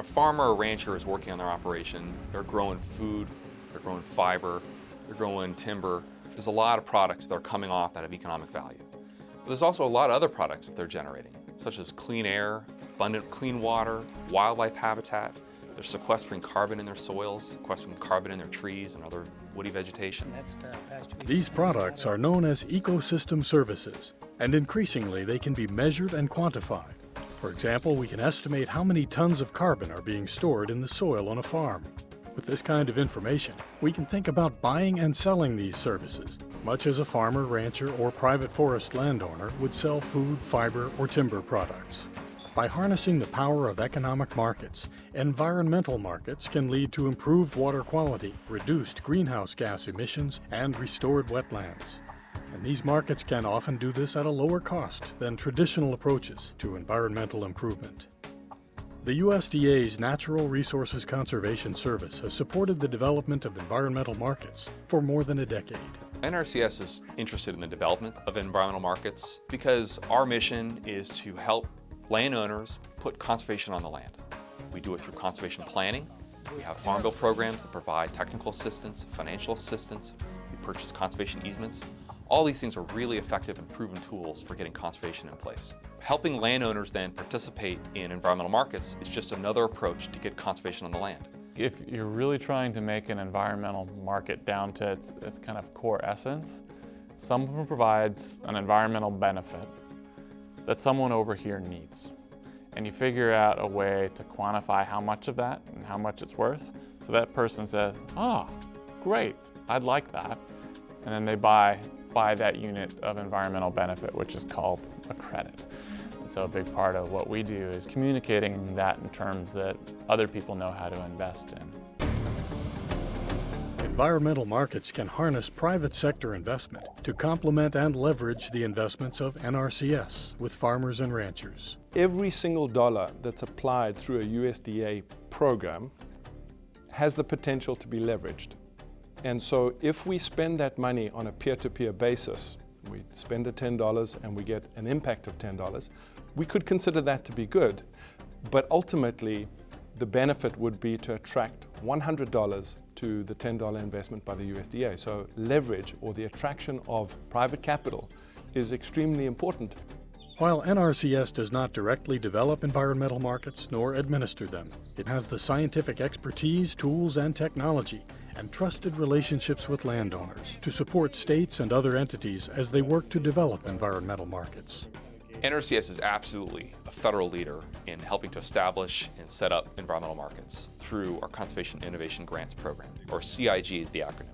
a farmer or rancher is working on their operation, they're growing food, they're growing fiber, they're growing timber. There's a lot of products that are coming off that have economic value. But there's also a lot of other products that they're generating, such as clean air, abundant clean water, wildlife habitat. They're sequestering carbon in their soils, sequestering carbon in their trees and other woody vegetation. These products are known as ecosystem services, and increasingly they can be measured and quantified. For example, we can estimate how many tons of carbon are being stored in the soil on a farm. With this kind of information, we can think about buying and selling these services, much as a farmer, rancher, or private forest landowner would sell food, fiber, or timber products. By harnessing the power of economic markets, environmental markets can lead to improved water quality, reduced greenhouse gas emissions, and restored wetlands. And these markets can often do this at a lower cost than traditional approaches to environmental improvement. The USDA's Natural Resources Conservation Service has supported the development of environmental markets for more than a decade. NRCS is interested in the development of environmental markets because our mission is to help landowners put conservation on the land. We do it through conservation planning. We have farm bill programs that provide technical assistance, financial assistance. We purchase conservation easements. All these things are really effective and proven tools for getting conservation in place. Helping landowners then participate in environmental markets is just another approach to get conservation on the land. If you're really trying to make an environmental market down to its kind of core essence, someone provides an environmental benefit that someone over here needs. And you figure out a way to quantify how much of that and how much it's worth. So that person says, oh, great, I'd like that. And then they buy that unit of environmental benefit, which is called a credit. And so a big part of what we do is communicating that in terms that other people know how to invest in. Environmental markets can harness private sector investment to complement and leverage the investments of NRCS with farmers and ranchers. Every single dollar that's applied through a USDA program has the potential to be leveraged. And so if we spend that money on a peer-to-peer basis, we spend $10 and we get an impact of $10, we could consider that to be good. But ultimately, the benefit would be to attract $100 to the $10 investment by the USDA. So leverage, or the attraction of private capital, is extremely important. While NRCS does not directly develop environmental markets nor administer them, it has the scientific expertise, tools, and technology, and trusted relationships with landowners to support states and other entities as they work to develop environmental markets. NRCS is absolutely a federal leader in helping to establish and set up environmental markets through our Conservation Innovation Grants Program, or CIG is the acronym.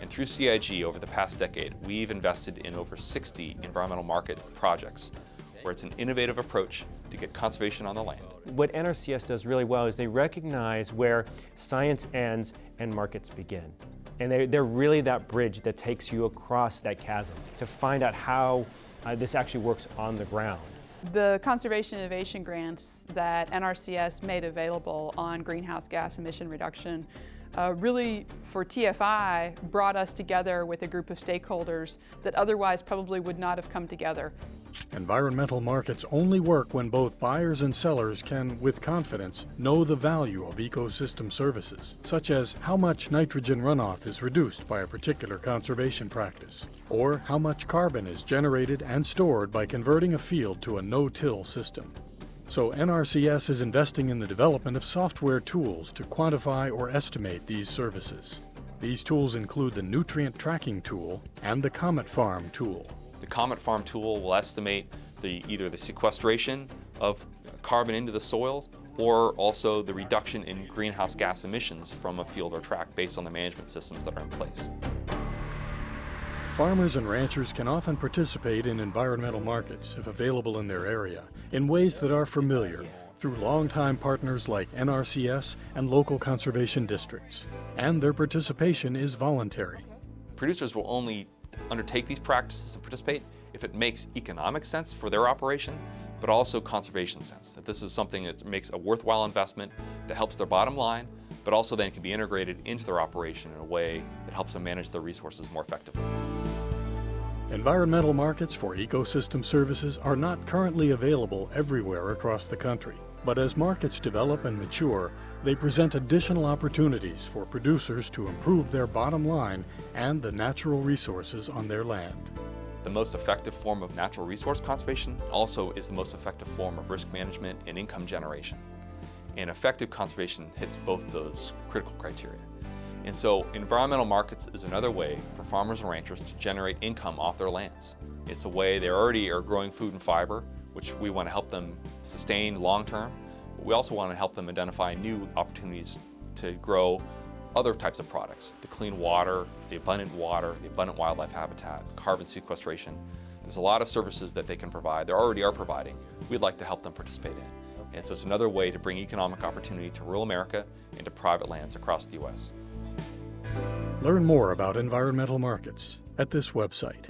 And through CIG, over the past decade, we've invested in over 60 environmental market projects where it's an innovative approach to get conservation on the land. What NRCS does really well is they recognize where science ends and markets begin. And they're really that bridge that takes you across that chasm to find out how this actually works on the ground. The Conservation Innovation Grants that NRCS made available on greenhouse gas emission reduction really, for TFI, brought us together with a group of stakeholders that otherwise probably would not have come together. Environmental markets only work when both buyers and sellers can, with confidence, know the value of ecosystem services, such as how much nitrogen runoff is reduced by a particular conservation practice, or how much carbon is generated and stored by converting a field to a no-till system. So NRCS is investing in the development of software tools to quantify or estimate these services. These tools include the Nutrient Tracking Tool and the Comet Farm tool. The Comet Farm tool will estimate either the sequestration of carbon into the soils or also the reduction in greenhouse gas emissions from a field or tract based on the management systems that are in place. Farmers and ranchers can often participate in environmental markets, if available in their area, in ways that are familiar, through longtime partners like NRCS and local conservation districts. And their participation is voluntary. Producers will only undertake these practices and participate if it makes economic sense for their operation, but also conservation sense, that this is something that makes a worthwhile investment that helps their bottom line, but also then can be integrated into their operation in a way that helps them manage their resources more effectively. Environmental markets for ecosystem services are not currently available everywhere across the country. But as markets develop and mature, they present additional opportunities for producers to improve their bottom line and the natural resources on their land. The most effective form of natural resource conservation also is the most effective form of risk management and income generation. And effective conservation hits both those critical criteria. And so environmental markets is another way for farmers and ranchers to generate income off their lands. It's a way they already are growing food and fiber, which we want to help them sustain long term. But we also want to help them identify new opportunities to grow other types of products, the clean water, the abundant wildlife habitat, carbon sequestration. There's a lot of services that they can provide, they already are providing, we'd like to help them participate in. And so it's another way to bring economic opportunity to rural America and to private lands across the U.S. Learn more about environmental markets at this website.